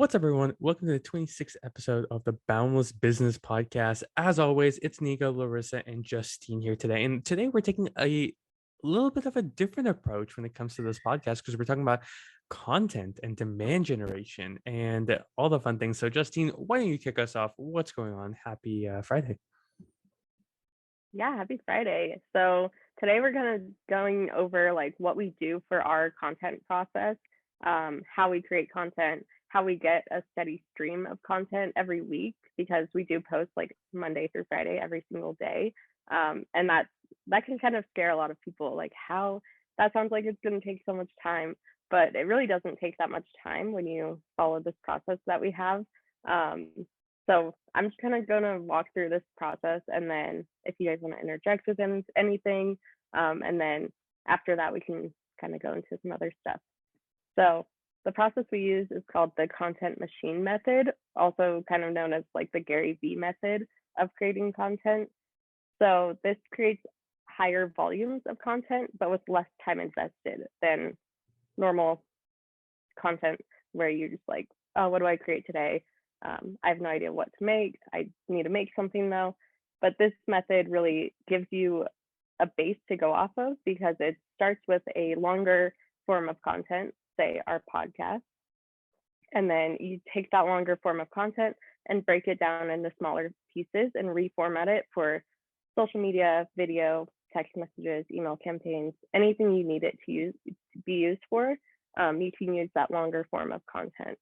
What's up, everyone? Welcome to the 26th episode of the Boundless Business Podcast. As always, it's Nico, Larissa, and Justine here today. And today we're taking a little bit of a different approach when it comes to this podcast because we're talking about content and demand generation and all the fun things. So, Justine, why don't you kick us off? What's going on? Happy Friday. Yeah, happy Friday. So today we're going over like what we do for our content process, how we create content, how we get a steady stream of content every week because we do post like Monday through Friday every single day. And that can kind of scare a lot of people, like how that sounds like it's going to take so much time, but it really doesn't take that much time when you follow this process that we have. Um, so I'm just kind of going to walk through this process, and then if you guys want to interject with anything, and then after that we can kind of go into some other stuff. So the process we use is called the content machine method, also kind of known as like the Gary Vee method of creating content. So this creates higher volumes of content, but with less time invested than normal content where you're just like, oh, what do I create today? I have no idea what to make. I need to make something though. But this method really gives you a base to go off of because it starts with a longer form of content, say our podcast. And then you take that longer form of content and break it down into smaller pieces and reformat it for social media, video, text messages, email campaigns, anything you need it to be used for. You can use that longer form of content.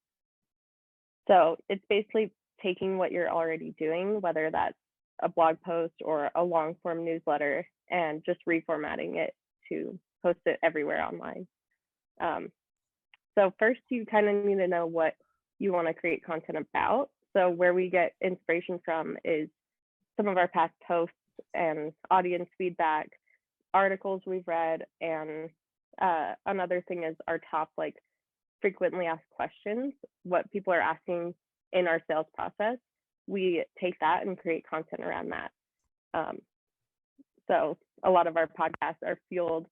So it's basically taking what you're already doing, whether that's a blog post or a long form newsletter, and just reformatting it to post it everywhere online. So first, you kind of need to know what you want to create content about. So where we get inspiration from is some of our past posts and audience feedback, articles we've read, and another thing is our top like frequently asked questions, what people are asking in our sales process. We take that and create content around that. So a lot of our podcasts are fueled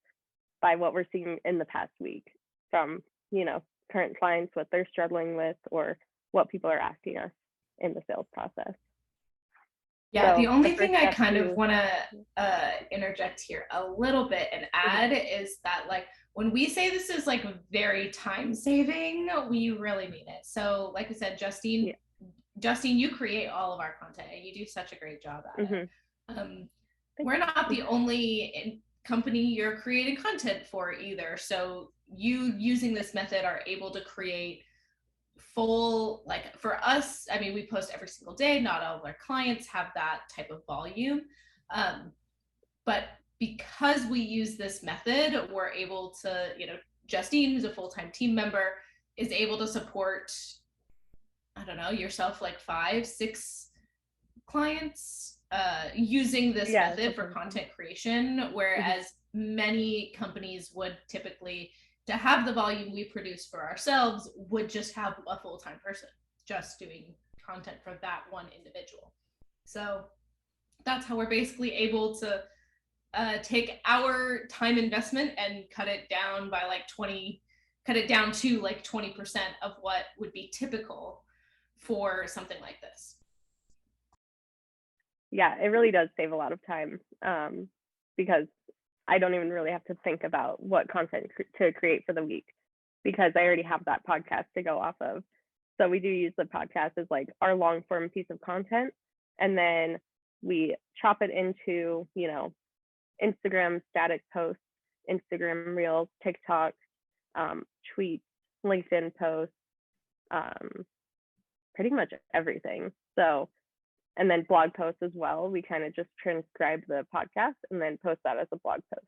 by what we're seeing in the past week from, current clients, what they're struggling with, or what people are asking us in the sales process. Yeah, so the only thing I kind of want to interject here a little bit and add is that like when we say this is like very time saving, we really mean it. So like I said, Justine, you create all of our content and you do such a great job at it. We're not the only company you're creating content for either. So you using this method are able to create full, like for us, I mean, we post every single day. Not all of our clients have that type of volume. But because we use this method, we're able to, Justine, who's a full-time team member, is able to support, I don't know, yourself like 5-6 clients using this method for content creation, whereas many companies would typically, to have the volume we produce for ourselves, would just have a full-time person just doing content for that one individual. So that's how we're basically able to take our time investment and cut it down to like 20% of what would be typical for something like this. Yeah, it really does save a lot of time because I don't even really have to think about what content to create for the week because I already have that podcast to go off of. So we do use the podcast as like our long form piece of content. And then we chop it into, Instagram static posts, Instagram reels, TikTok, tweets, LinkedIn posts, pretty much everything. So, and then blog posts as well. We kind of just transcribe the podcast and then post that as a blog post.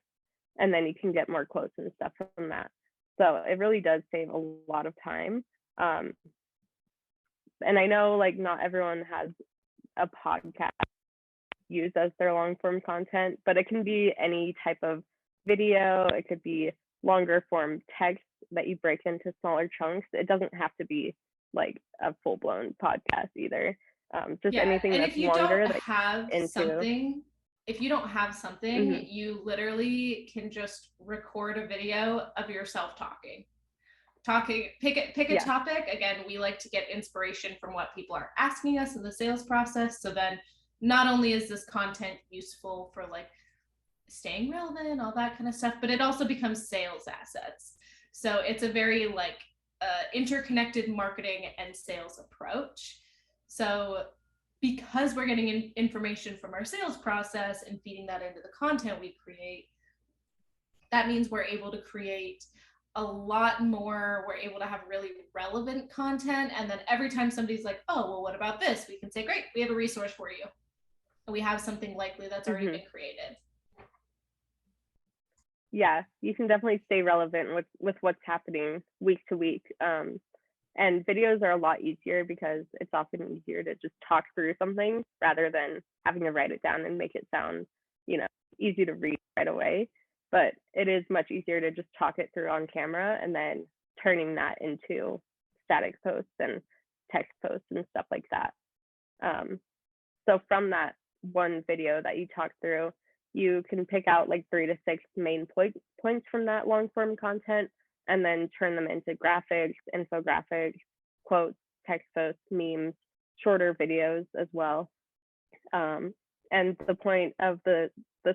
And then you can get more quotes and stuff from that. So it really does save a lot of time. And I know like not everyone has a podcast used as their long form content, but it can be any type of video. It could be longer form text that you break into smaller chunks. It doesn't have to be like a full blown podcast either. Just anything that's longer. If you don't have something, you literally can just record a video of yourself talking. pick a topic. Again, we like to get inspiration from what people are asking us in the sales process. So then not only is this content useful for like staying relevant, all that kind of stuff, but it also becomes sales assets. So it's a very like interconnected marketing and sales approach. So because we're getting information from our sales process and feeding that into the content we create, that means we're able to create a lot more. We're able to have really relevant content. And then every time somebody's like, oh, well, what about this? We can say, great, we have a resource for you. And we have something likely that's already been created. Yeah, you can definitely stay relevant with what's happening week to week. And videos are a lot easier because it's often easier to just talk through something rather than having to write it down and make it sound, easy to read right away. But it is much easier to just talk it through on camera and then turning that into static posts and text posts and stuff like that. So from that one video that you talked through, you can pick out like 3 to 6 main points from that long form content and then turn them into graphics, infographics, quotes, text posts, memes, shorter videos as well. And the point of the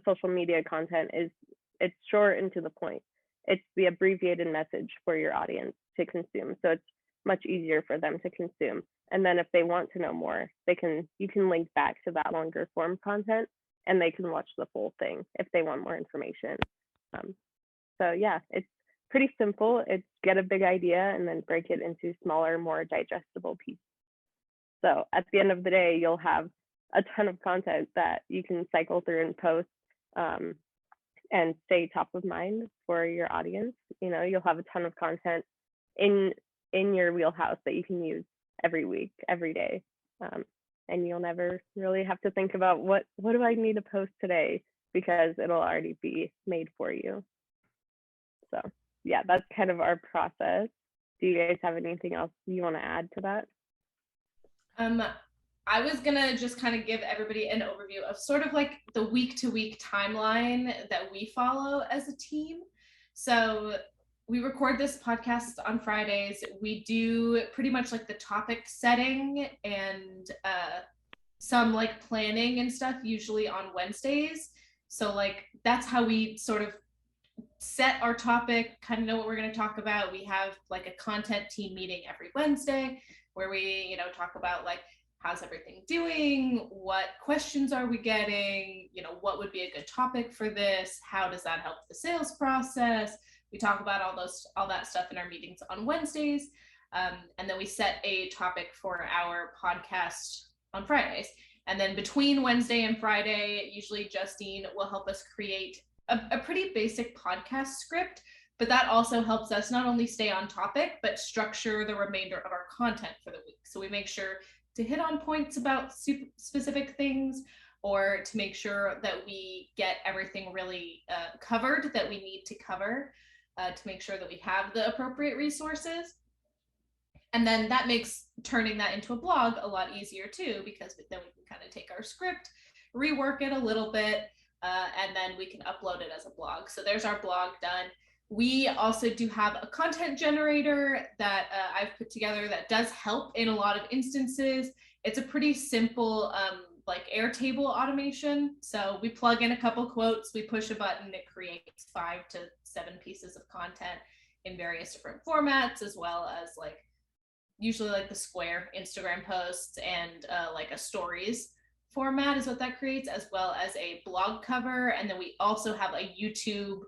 social media content is it's short and to the point. It's the abbreviated message for your audience to consume. So it's much easier for them to consume. And then if they want to know more, you can link back to that longer form content and they can watch the full thing if they want more information. So yeah, it's pretty simple. It's get a big idea and then break it into smaller, more digestible pieces. So at the end of the day, you'll have a ton of content that you can cycle through and post and stay top of mind for your audience. You'll have a ton of content in your wheelhouse that you can use every week, every day. And you'll never really have to think about what do I need to post today, because it'll already be made for you. So yeah, that's kind of our process. Do you guys have anything else you want to add to that? I was gonna just kind of give everybody an overview of sort of like the week-to-week timeline that we follow as a team. So we record this podcast on Fridays. We do pretty much like the topic setting and some like planning and stuff usually on Wednesdays. So like that's how we sort of set our topic, kind of know what we're going to talk about. We have like a content team meeting every Wednesday where we, talk about like, how's everything doing? What questions are we getting? What would be a good topic for this? How does that help the sales process? We talk about all that stuff in our meetings on Wednesdays. And then we set a topic for our podcast on Fridays. And then between Wednesday and Friday, usually Justine will help us create a pretty basic podcast script, but that also helps us not only stay on topic, but structure the remainder of our content for the week. So we make sure to hit on points about specific things, or to make sure that we get everything really covered that we need to cover, to make sure that we have the appropriate resources. And then that makes turning that into a blog a lot easier too, because then we can kind of take our script, rework it a little bit, and then we can upload it as a blog. So there's our blog done. We also do have a content generator that I've put together that does help in a lot of instances. It's a pretty simple like Airtable automation. So we plug in a couple quotes, we push a button, it creates 5 to 7 pieces of content in various different formats, as well as like usually like the square Instagram posts and like a stories format is what that creates, as well as a blog cover. And then we also have a YouTube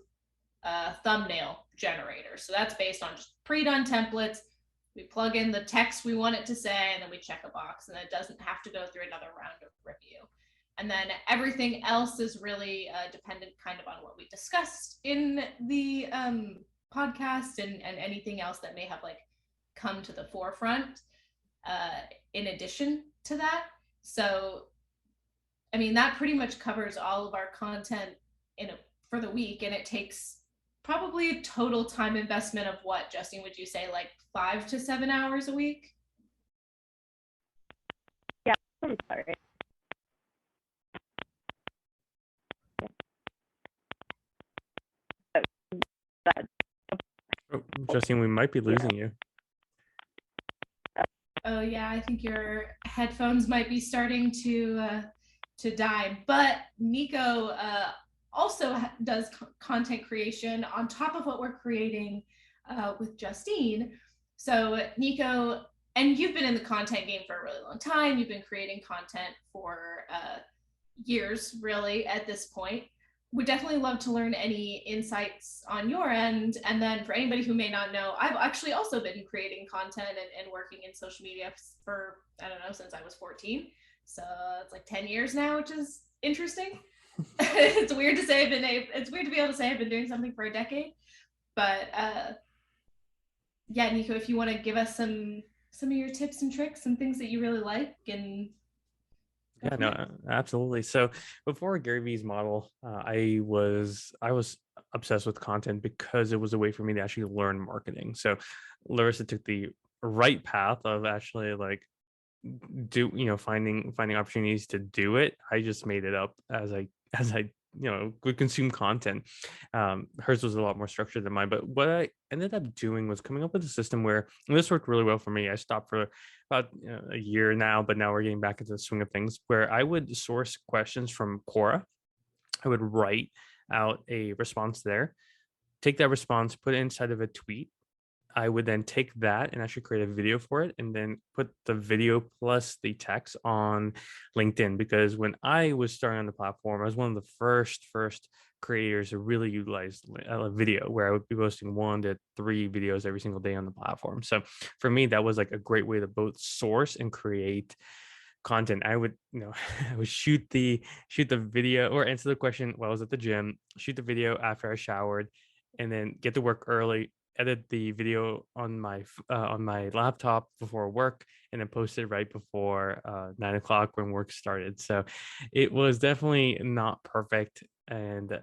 thumbnail generator. So that's based on just pre-done templates. We plug in the text we want it to say, and then we check a box, and it doesn't have to go through another round of review. And then everything else is really dependent kind of on what we discussed in the podcast and anything else that may have like come to the forefront in addition to that. So, I mean, that pretty much covers all of our content for the week, and it takes probably a total time investment of what, Justine, would you say like 5 to 7 hours a week? Yeah, I'm sorry. Justine, we might be losing you. Oh yeah, I think your headphones might be starting to die. But Nico also does content creation on top of what we're creating with Justine. So Nico, and you've been in the content game for a really long time. You've been creating content for years, really, at this point. Would definitely love to learn any insights on your end. And then for anybody who may not know, I've actually also been creating content and working in social media for, I don't know, since I was 14. So it's like 10 years now, which is interesting. It's weird to say it's weird to be able to say I've been doing something for a decade. But yeah, Nico, if you want to give us some of your tips and tricks, some things that you really like, and yeah, no, absolutely. So before Gary Vee's model, I was obsessed with content because it was a way for me to actually learn marketing. So Larissa took the right path of actually like finding opportunities to do it. I just made it up as I would consume content. Hers was a lot more structured than mine, but what I ended up doing was coming up with a system where, and this worked really well for me. I stopped for about a year now, but now we're getting back into the swing of things, where I would source questions from Quora. I would write out a response there, take that response, put it inside of a tweet. I would then take that and actually create a video for it, and then put the video plus the text on LinkedIn. Because when I was starting on the platform, I was one of the first creators to really utilize video, where I would be posting 1 to 3 videos every single day on the platform. So for me, that was like a great way to both source and create content. I would, I would shoot the video or answer the question while I was at the gym, shoot the video after I showered, and then get to work early, edit the video on my laptop before work, and then post it right before 9 o'clock when work started. So it was definitely not perfect, and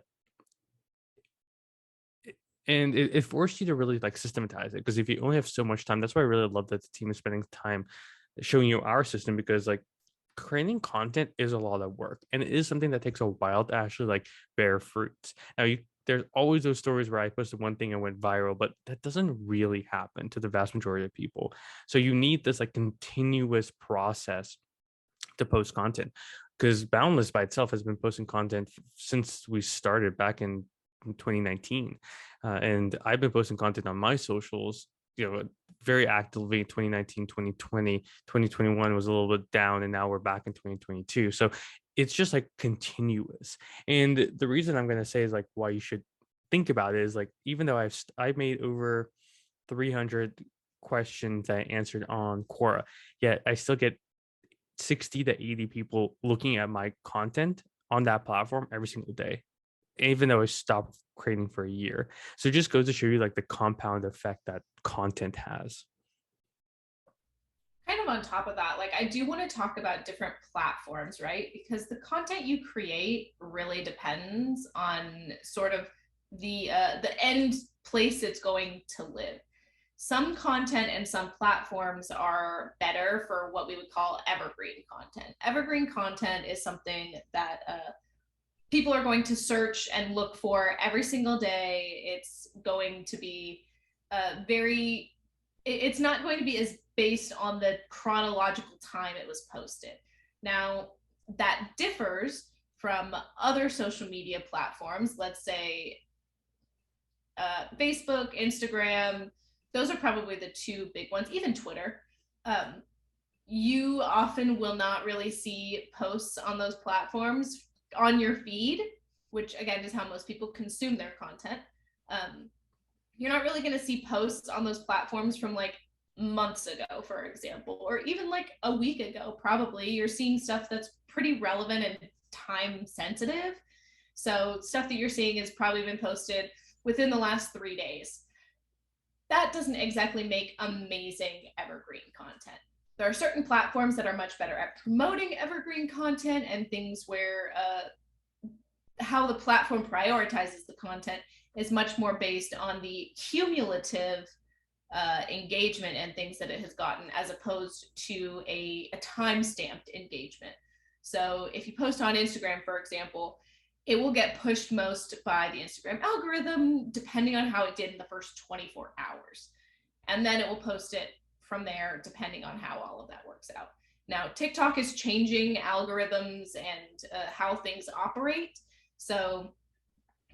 it forced you to really like systematize it, because if you only have so much time, that's why I really love that the team is spending time showing you our system, because like creating content is a lot of work, and it is something that takes a while to actually like bear fruits. Now there's always those stories where I posted one thing and went viral, but that doesn't really happen to the vast majority of people. So you need this like continuous process to post content, because Boundless by itself has been posting content since we started back in 2019, and I've been posting content on my socials very actively in 2019, 2020. 2021 was a little bit down, and now we're back in 2022. So it's just like continuous. And the reason I'm going to say is like why you should think about it is like, even though I've made over 300 questions that I answered on Quora, yet I still get 60 to 80 people looking at my content on that platform every single day, even though I stopped creating for a year. So it just goes to show you like the compound effect that content has. Kind of on top of that, like I do want to talk about different platforms, right? Because the content you create really depends on sort of the end place it's going to live. Some content and some platforms are better for what we would call evergreen content. Evergreen content is something that people are going to search and look for every single day. It's going to be it's not going to be as based on the chronological time it was posted. Now, that differs from other social media platforms. Let's say Facebook, Instagram, those are probably the 2 big ones, even Twitter. You often will not really see posts on those platforms on your feed, which again is how most people consume their content. You're not really going to see posts on those platforms from like months ago, for example, or even like a week ago. Probably you're seeing stuff that's pretty relevant and time sensitive. So stuff that you're seeing has probably been posted within the last 3 days. That doesn't exactly make amazing evergreen content. There are certain platforms that are much better at promoting evergreen content, and things where how the platform prioritizes the content is much more based on the cumulative engagement and things that it has gotten, as opposed to a time-stamped engagement. So if you post on Instagram, for example, it will get pushed most by the Instagram algorithm, depending on how it did in the first 24 hours. And then it will post it from there, depending on how all of that works out. Now, TikTok is changing algorithms and how things operate. So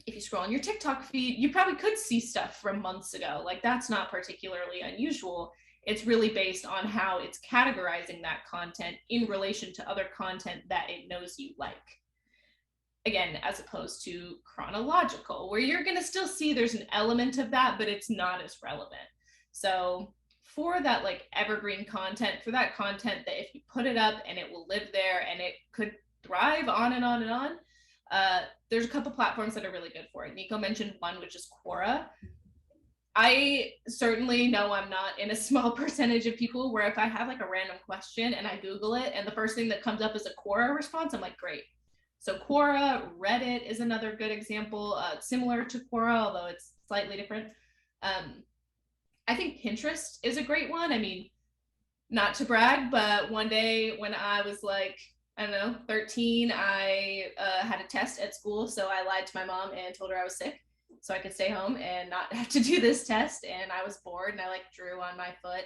if you scroll on your TikTok feed, you probably could see stuff from months ago. Like, that's not particularly unusual. It's really based on how it's categorizing that content in relation to other content that it knows you like. Again, as opposed to chronological, where you're going to still see there's an element of that, but it's not as relevant. So for that like evergreen content, for that content that if you put it up and it will live there and it could thrive on and on and on, there's a couple platforms that are really good for it. Nico mentioned one, which is Quora. I certainly know I'm not in a small percentage of people where if I have like a random question and I Google it and the first thing that comes up is a Quora response, I'm like, great. So Quora, Reddit is another good example, similar to Quora, although it's slightly different. I think Pinterest is a great one. I mean, not to brag, but one day when I was like, I don't know, 13, I had a test at school. So I lied to my mom and told her I was sick so I could stay home and not have to do this test. And I was bored and I like drew on my foot.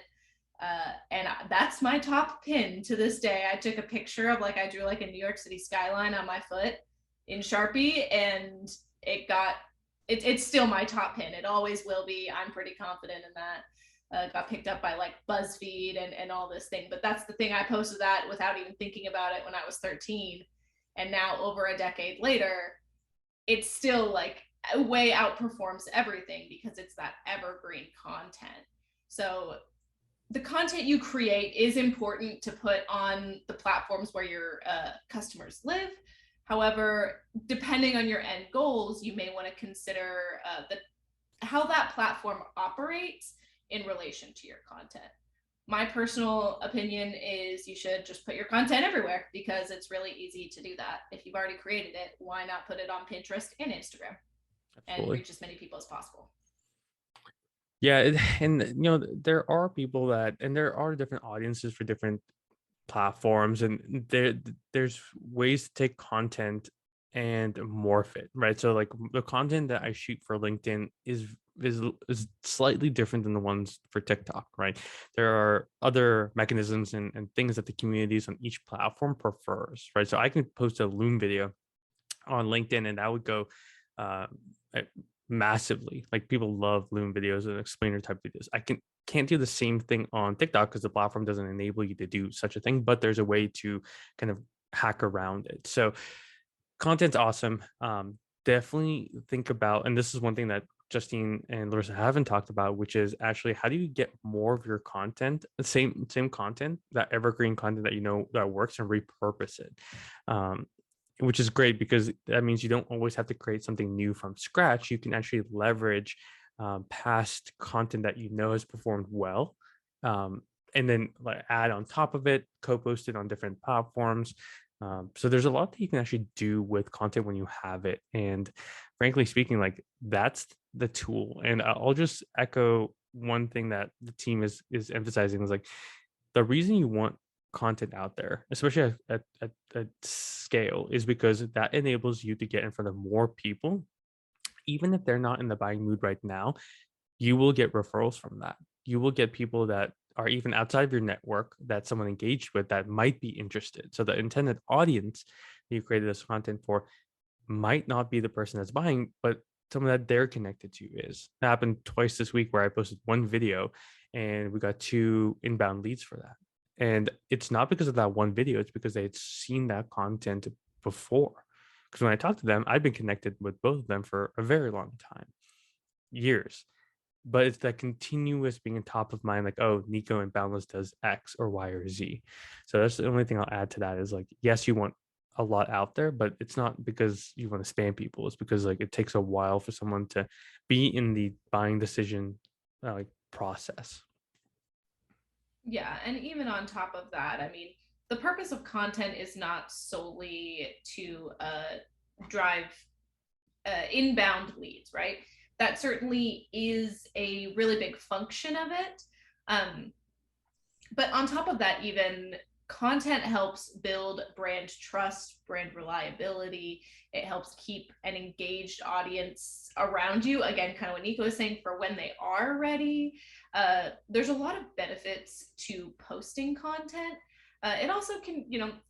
And that's my top pin to this day. I took a picture of like, I drew like a New York City skyline on my foot in Sharpie, and it's still my top pin. It always will be. I'm pretty confident in that. Got picked up by like BuzzFeed and all this thing. But that's the thing, I posted that without even thinking about it when I was 13. And now over a decade later, it's still like way outperforms everything because it's that evergreen content. So the content you create is important to put on the platforms where your customers live. However, depending on your end goals, you may want to consider how that platform operates in relation to your content. My personal opinion is you should just put your content everywhere because it's really easy to do that. If you've already created it, why not put it on Pinterest and Instagram? Absolutely. And reach as many people as possible. Yeah, and there are people that, and there are different audiences for different platforms, and there's ways to take content and morph it, right? So like the content that I shoot for LinkedIn is slightly different than the ones for TikTok, right? There are other mechanisms and things that the communities on each platform prefers, right? So I can post a Loom video on LinkedIn and that would go massively. Like people love Loom videos and explainer type videos. I can't do the same thing on TikTok because the platform doesn't enable you to do such a thing, but there's a way to kind of hack around it. So content's awesome. Definitely think about, and this is one thing that Justine and Larissa haven't talked about, which is actually how do you get more of your content, the same content, that evergreen content that that works, and repurpose it. Which is great because that means you don't always have to create something new from scratch. You can actually leverage past content that has performed well, and then like add on top of it, co-post it on different platforms. So there's a lot that you can actually do with content when you have it. And frankly speaking, like that's the tool. And I'll just echo one thing that the team is emphasizing is like the reason you want content out there, especially at scale, is because that enables you to get in front of more people. Even if they're not in the buying mood right now, you will get referrals from that. You will get people that are even outside of your network that someone engaged with that might be interested. So the intended audience that you created this content for might not be the person that's buying, but someone that they're connected to is. It happened twice this week where I posted one video and we got 2 inbound leads for that. And it's not because of that one video, it's because they had seen that content before. Because when I talked to them, I've been connected with both of them for a very long time, years. But it's that continuous being on top of mind, like, oh, Nico and Boundless does X or Y or Z. So that's the only thing I'll add to that is like, yes, you want a lot out there, but it's not because you want to spam people. It's because like it takes a while for someone to be in the buying decision process. Yeah, and even on top of that, I mean, the purpose of content is not solely to drive inbound leads, right? That certainly is a really big function of it. But on top of that, even content helps build brand trust, brand reliability. It helps keep an engaged audience around you. Again, kind of what Nico was saying, for when they are ready. There's a lot of benefits to posting content. It also can,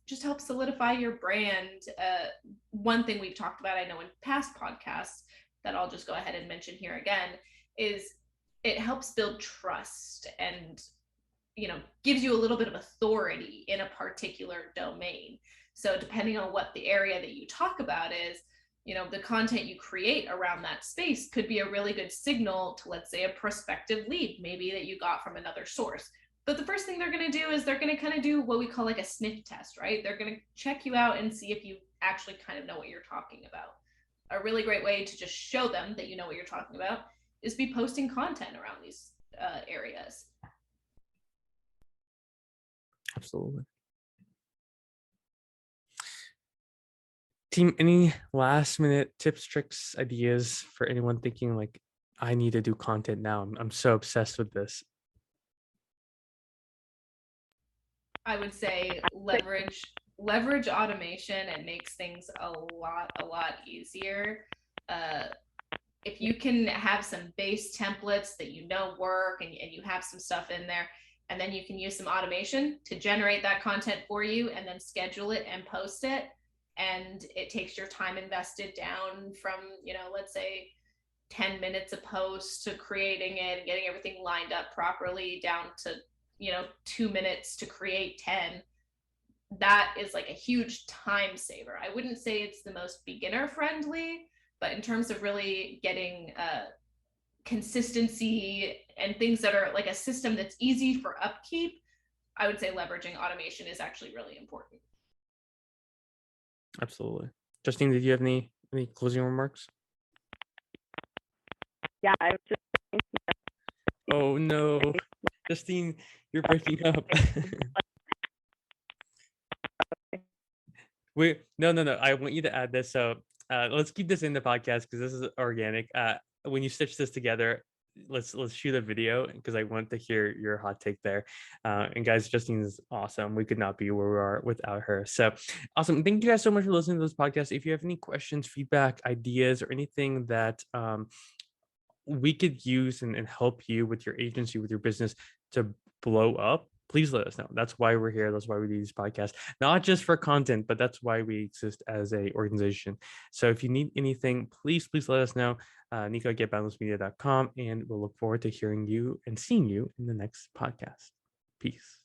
just help solidify your brand. One thing we've talked about, I know in past podcasts, that I'll just go ahead and mention here again, is it helps build trust and gives you a little bit of authority in a particular domain. So depending on what the area that you talk about is, the content you create around that space could be a really good signal to, let's say, a prospective lead, maybe that you got from another source. But the first thing they're going to do is they're going to kind of do what we call like a sniff test, right? They're going to check you out and see if you actually kind of know what you're talking about. A really great way to just show them that you know what you're talking about is be posting content around these areas. Absolutely. Team, any last minute tips, tricks, ideas for anyone thinking like, I need to do content now? I'm so obsessed with this. I would say leverage automation. It makes things a lot easier. If you can have some base templates that work, and you have some stuff in there, and then you can use some automation to generate that content for you and then schedule it and post it, and it takes your time invested down from, let's say 10 minutes a post to creating it and getting everything lined up properly, down to 2 minutes to create 10. That is like a huge time saver. I wouldn't say it's the most beginner friendly, but in terms of really getting consistency and things that are like a system that's easy for upkeep, I would say leveraging automation is actually really important. Absolutely. Justine, did you have any closing remarks? Yeah, I was just Oh no, Justine, you're breaking up. No. I want you to add this. So let's keep this in the podcast because this is organic. When you stitch this together, let's shoot a video because I want to hear your hot take there. And guys, Justine is awesome. We could not be where we are without her. So awesome. Thank you guys so much for listening to this podcast. If you have any questions, feedback, ideas, or anything that we could use and help you with your agency, with your business to blow up, please let us know. That's why we're here. That's why we do these podcasts, not just for content, but that's why we exist as a organization. So if you need anything, please let us know. Nico@getboundlessmedia.com, and we'll look forward to hearing you and seeing you in the next podcast. Peace.